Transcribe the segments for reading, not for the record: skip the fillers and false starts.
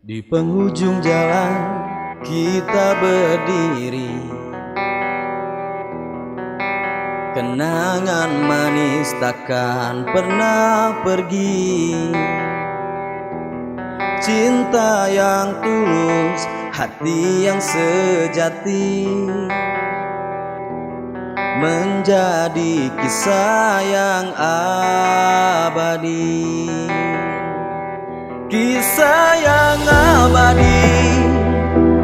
Di penghujung jalan kita berdiri, kenangan manis takkan pernah pergi. Cinta yang tulus, hati yang sejati, menjadi kisah yang abadi. Kisah yang abadi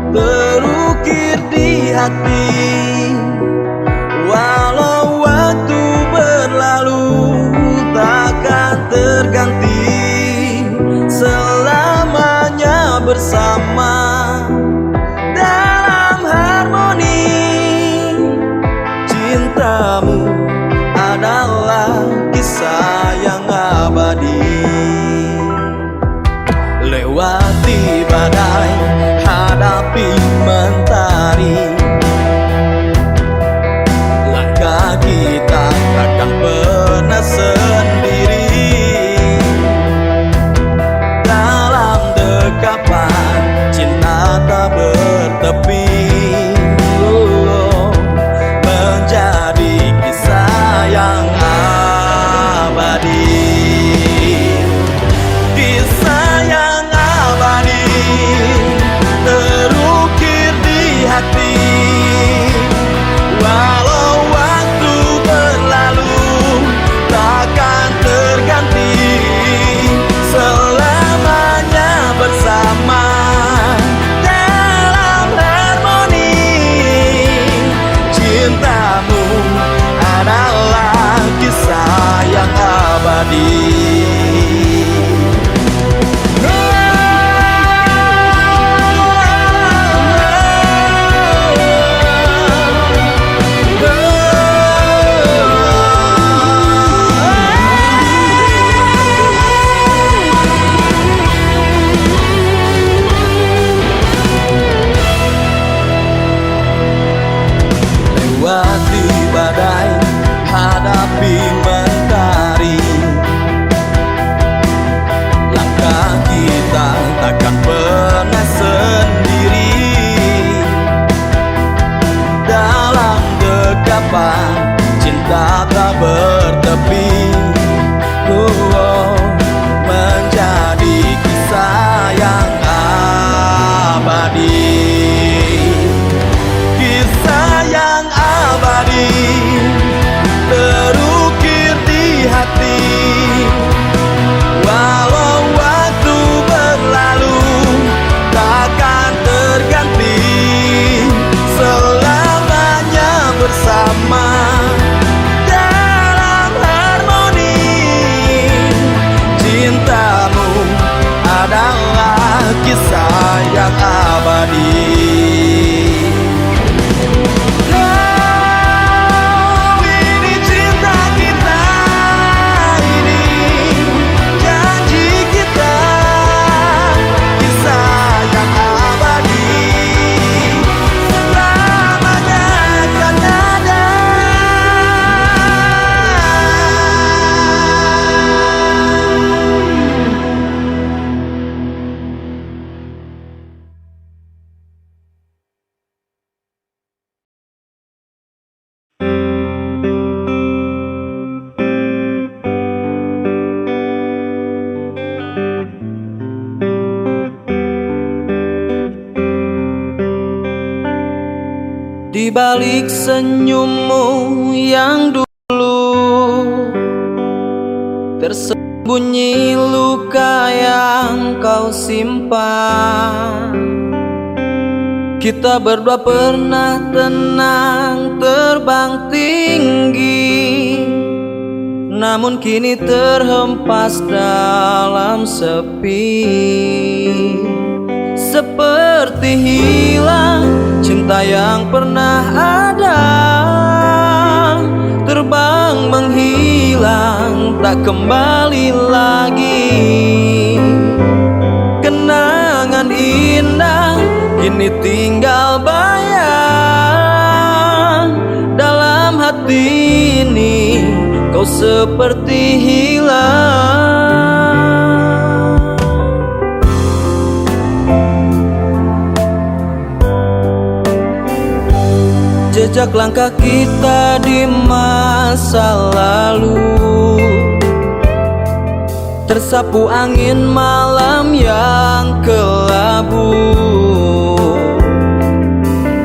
terukir di hati, walau waktu berlalu takkan terganti. Selamanya bersama dalam harmoni, cintamu adalah kisah yang abadi. Lewati badai, hadapi mentari, langkah kita takkan pernah sendiri. Dalam dekapan cinta tak bertepi, menjadi kisah yang abadi. Terukir di hati, walau waktu berlalu takkan terganti. Selamanya bersama dalam harmoni, cintamu adalah kisah yang abadi. Lewati badai, hadapi mentari, langkah kita takkan pernah sendiri. Dalam dekapan cinta tak bertepi, menjadi kisah yang abadi. Terukir di hati, walau waktu berlalu takkan terganti. Selamanya bersama dalam harmoni, cintamu adalah kisah yang abadi. Di balik senyummu yang dulu tersembunyi luka yang kau simpan. Kita berdua pernah tenang terbang tinggi, namun kini terhempas dalam sepi. Seperti hilang cinta yang pernah ada, terbang menghilang tak kembali lagi. Kenangan indah kini tinggal bayang dalam hati ini, kau seperti hilang. jejak langkah kita di masa lalu, tersapu angin malam yang kelabu.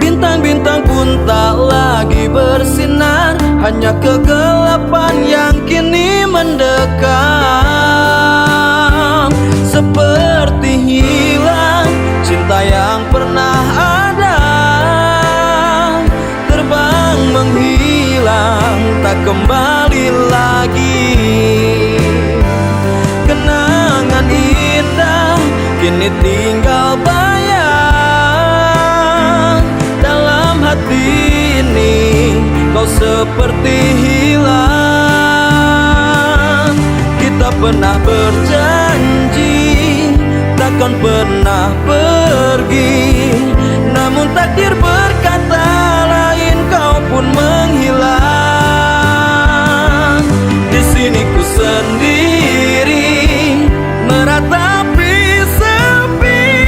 Bintang-bintang pun tak lagi bersinar, hanya kegelapan yang kini mendekam. Seperti hilang cinta yang pernah ada, terbang menghilang tak kembali lagi. Kenangan indah kini tinggal bayang dalam hati ini, kau seperti hilang. Kita pernah berjanji takkan pernah pergi, namun takdir berkata lain, kau pun menghilang. Di sini ku sendiri meratapi sepi,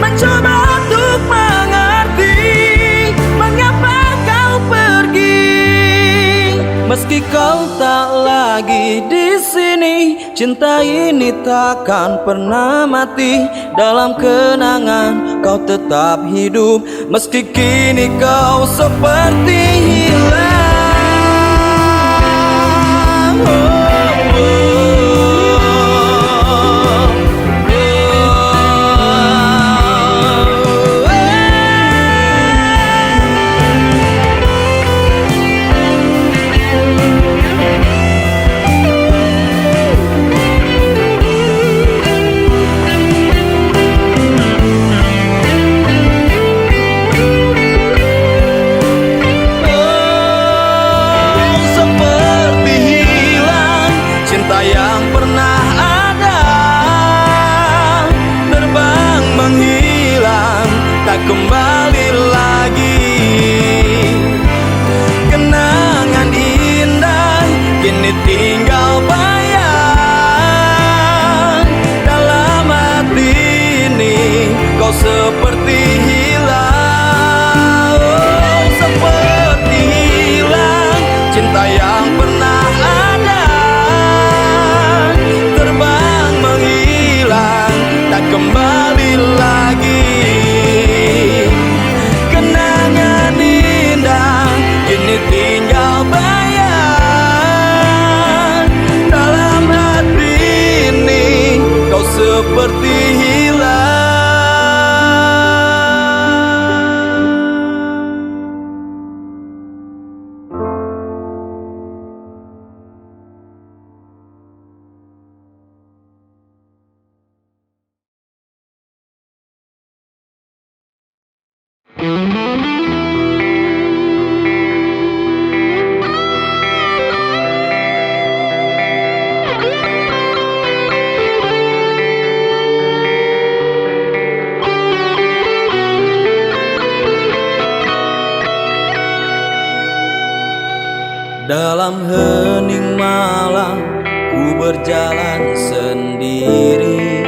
mencoba untuk mengerti mengapa kau pergi. Meski kau tak lagi di sini, cinta ini takkan pernah mati. Dalam kenangan kau tetap hidup, meski kini kau seperti hilang. Kembali lagi, kenangan indah kini tinggal bayang dalam hati ini, kau seperti hilang. Oh, seperti hilang cinta yang pernah ada, terbang menghilang tak kembali lagi. Tinggal bayang dalam hati ini, kau seperti hilang. Dalam hening malam ku berjalan sendiri,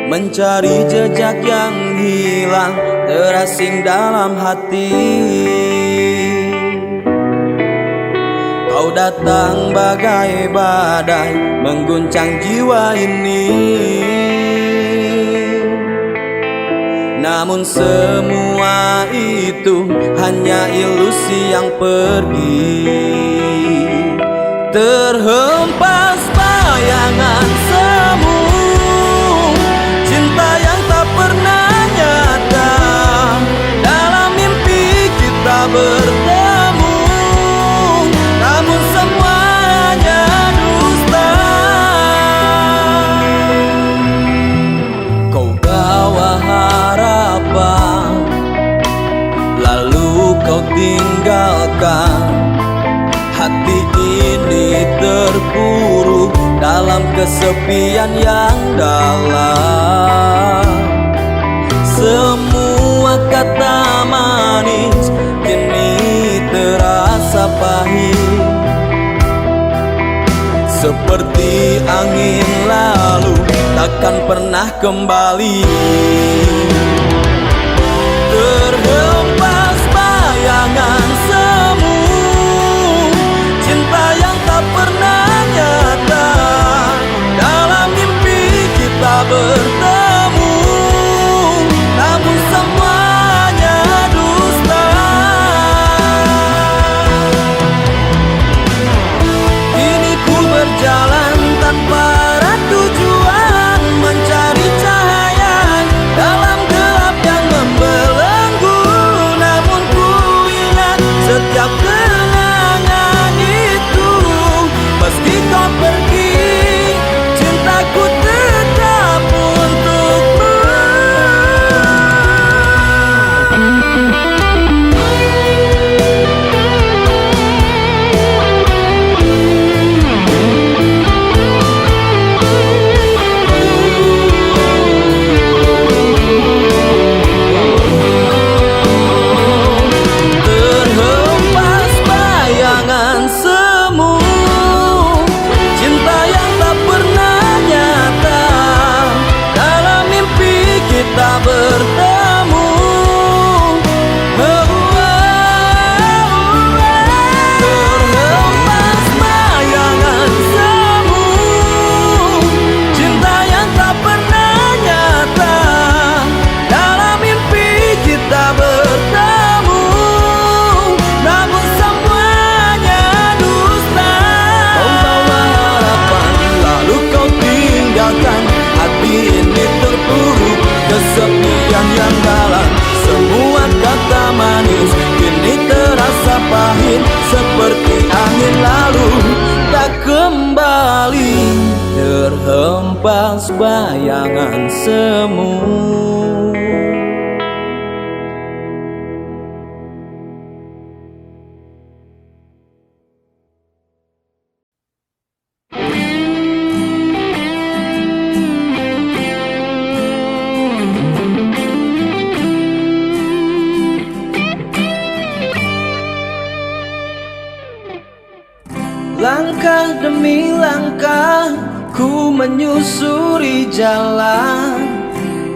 mencari jejak yang hilang terasing dalam hati. Kau datang bagai badai mengguncang jiwa ini, namun semua itu hanya ilusi yang pergi. Terhempas bayangan semu, cinta yang tak pernah nyata. Dalam mimpi kita bertemu, namun semua hanya dusta. Kau bawa harapan, lalu kau tinggalkan. Hati ini terpuruk dalam kesepian yang dalam. Semua kata manis kini terasa pahit, seperti angin lalu takkan pernah kembali. terhempas bayangan semu, cinta yang tak pernah nyata. Dalam mimpi kita bertemu, namun semuanya dusta. Kini ku berjalan tanpa arah tujuan, mencari cahaya dalam gelap yang membelenggu. Namun ku ingat setiap kenangan itu. Meski kau pergi, cintaku tetap untukmu. Terhempas bayangan semu, cinta yang tak pernah nyata. Dalam mimpi kita bertemu. Terhempas bayangan semu, cinta yang tak pernah nyata. Dalam mimpi kita bertemu, namun semuanya dusta. Kau bawa harapan, lalu kau tinggalkan. Hati ini terpuruk, kesepian yang dalam. Semua kata manis kini terasa pahit, seperti angin lalu tak kembali. Terhempas bayangan semu. Langkah demi langkah ku menyusuri jalan.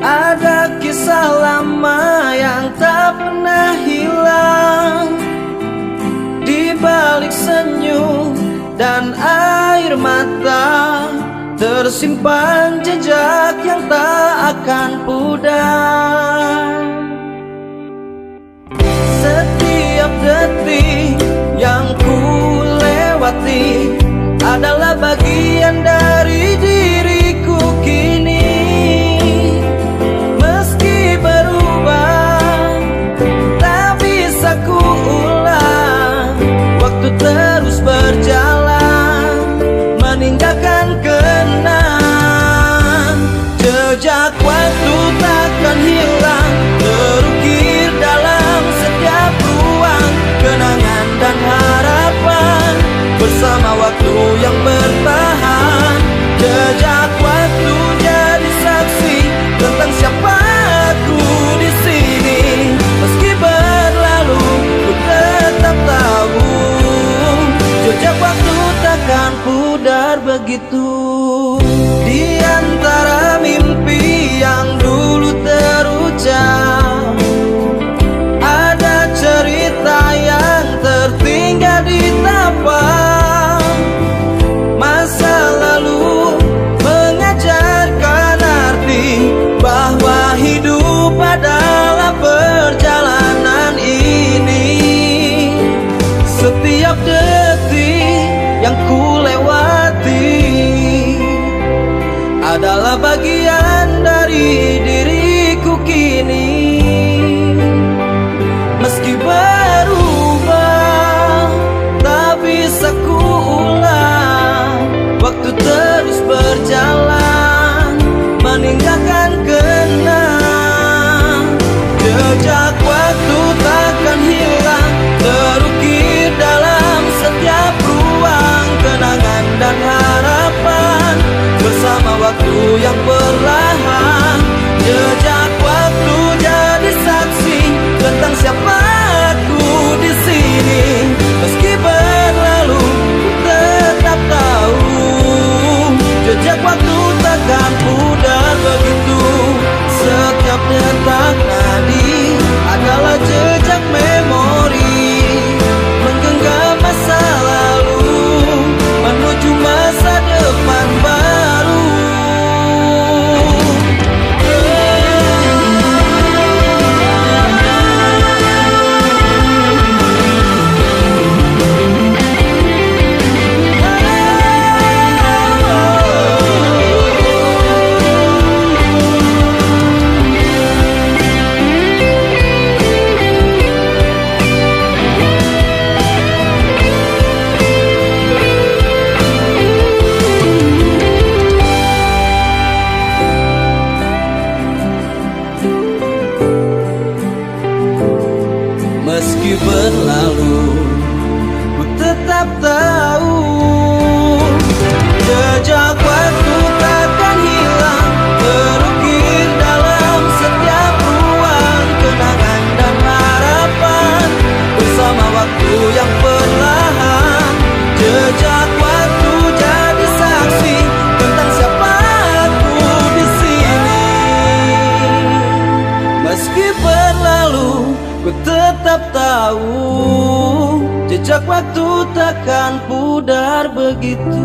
Ada kisah lama yang tak pernah hilang. Di balik senyum dan air mata tersimpan jejak yang tak akan pudar. Setiap detik yang ku lewati adalah bagian dari diriku kini. Meski berubah, tak bisa ku ulang. Waktu terus berjalan, meninggalkan kenang. Jejak waktu takkan hilang, terukir dalam setiap ruang. Kenangan dan harapan bersama waktu yang bertahan. Jejak waktu jadi saksi tentang siapa aku di sini. Meski berlalu, ku tetap tahu jejak waktu takkan pudar begitu. Di antara mimpi yang dulu terucap, ada cerita yang tertinggal di tapak. Masa lalu mengajarkan arti bahwa hidup adalah perjalanan ini. Setiap detik yang ku lewati adalah bagian dari diriku kini. Meski berubah, tak bisa ku ulang. Waktu terus berjalan, meninggalkan kenang. Jejak waktu takkan hilang, terukir dalam setiap ruang. Kenangan dan harapan bersama waktu yang perlahan. Jejak waktu jadi saksi tentang siapa aku di sini. Meski berlalu, ku tetap tahu jejak waktu takkan pudar begitu. Setiap detak nadi adalah tahu jejak waktu takkan pudar begitu.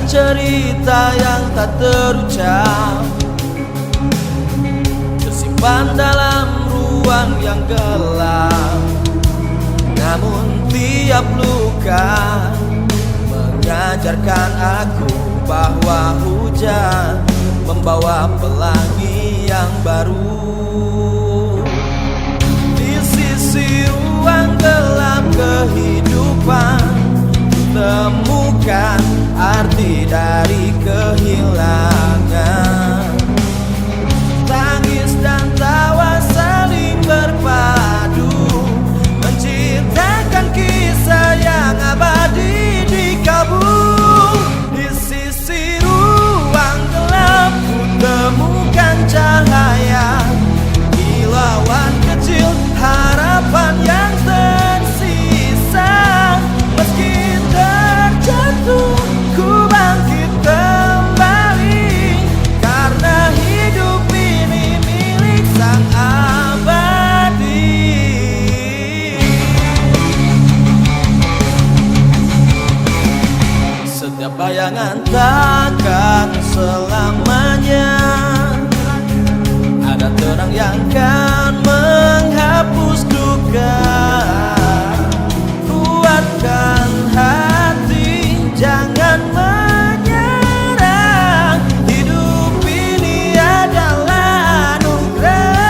Cerita yang tak terucap tersimpan dalam ruang yang gelap. Namun tiap luka mengajarkan aku bahwa hujan membawa pelangi yang baru. Di sisi ruang gelap kehidupan temukan arti dari kehilangan. Tangis dan tawa saling berpadu, menciptakan kisah yang abadi di kalbu. Di sisi ruang gelap ku temukan cahaya, kilauan kecil harapan yang tersisa. Meski terjatuh ku bangkit kembali, karena hidup ini milik sang abadi. Setiap bayangan takkan selamanya, ada terang yang kan menghapus duka. Kuatkan hati, jangan menyerah. Hidup ini adalah anugerah.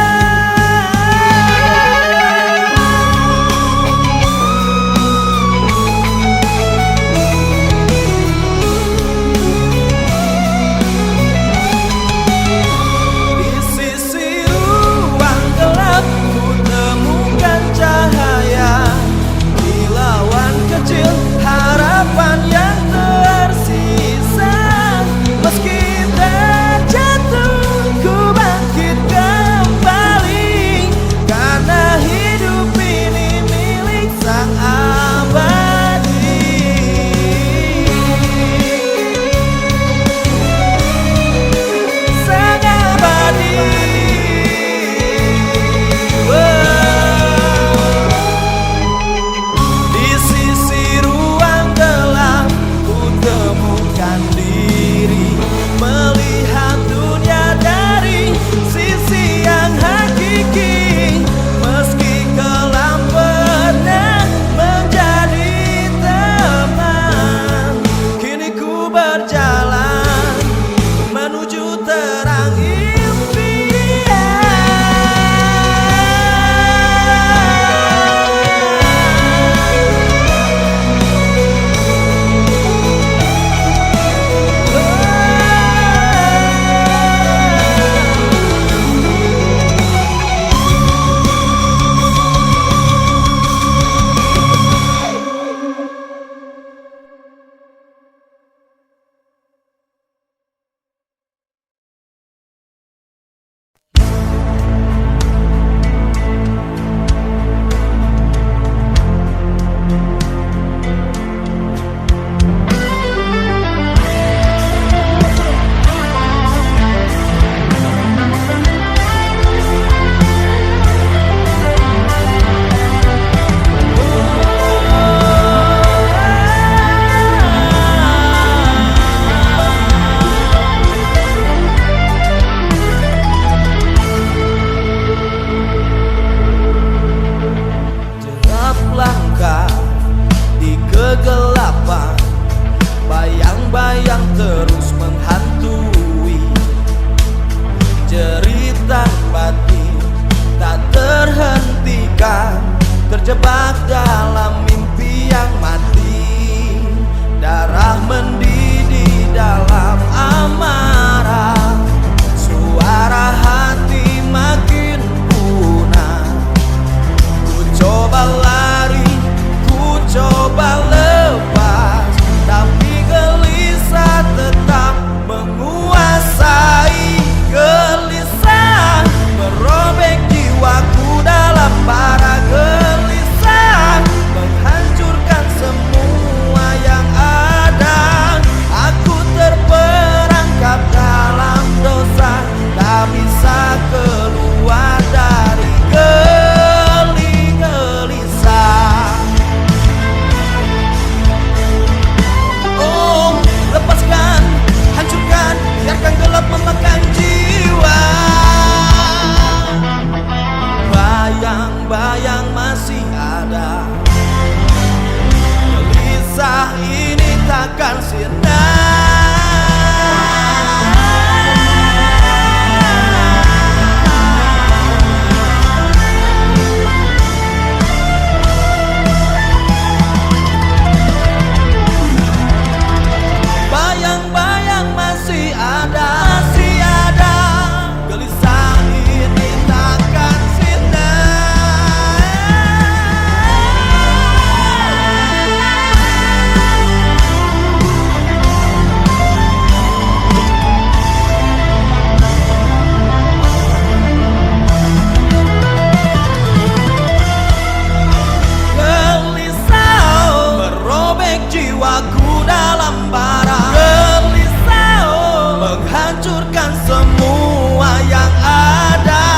hancurkan semua yang ada.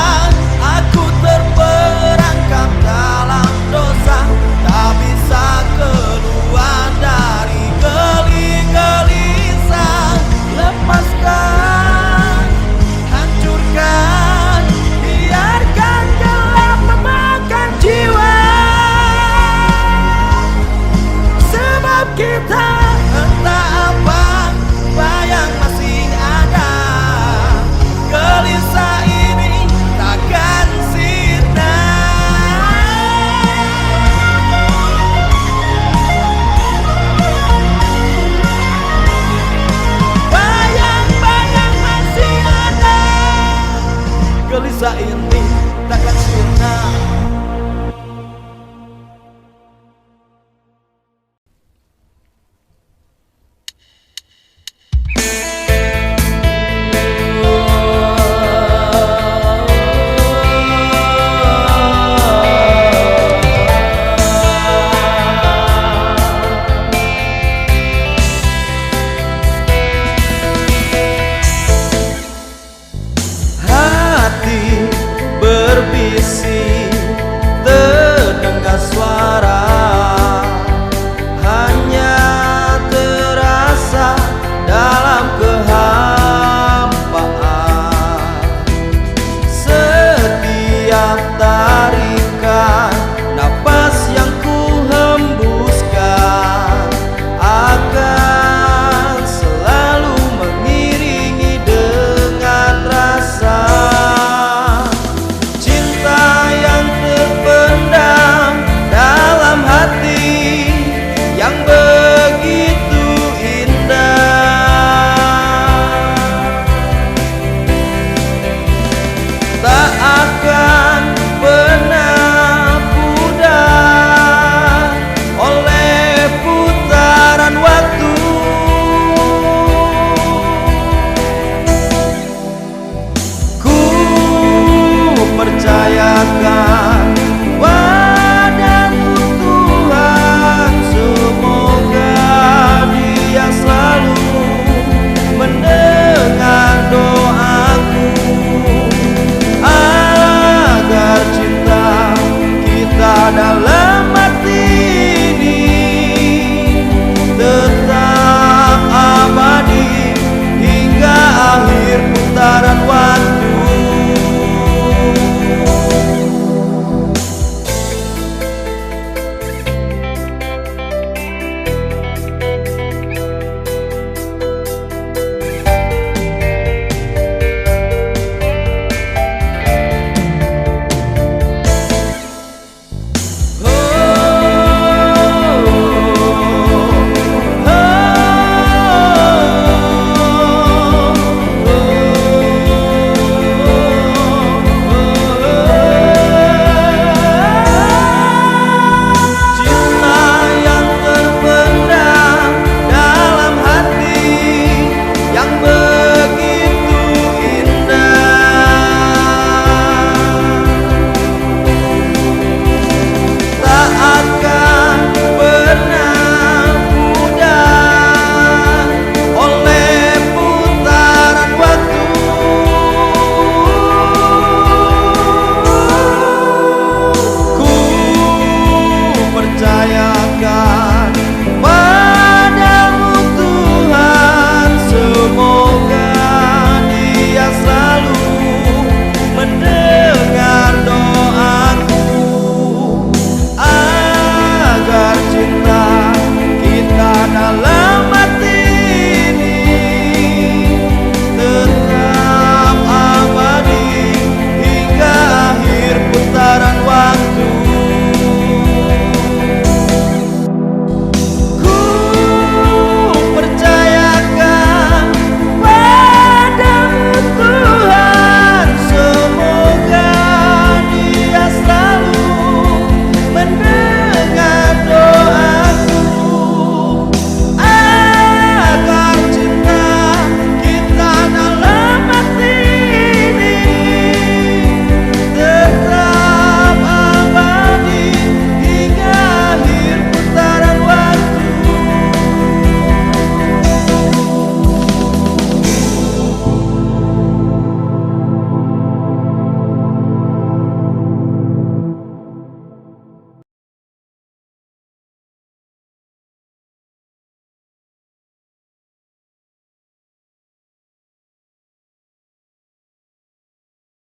Aku terperangkap dalam dosa, tak bisa keluar dari gelisah. Lepaskan, hancurkan, biarkan gelap memakan jiwa. Sebab kita entah apa, bayang masih ada. Gelisah ini takkan sirna. Bayang-bayang masih ada. Gelisah ini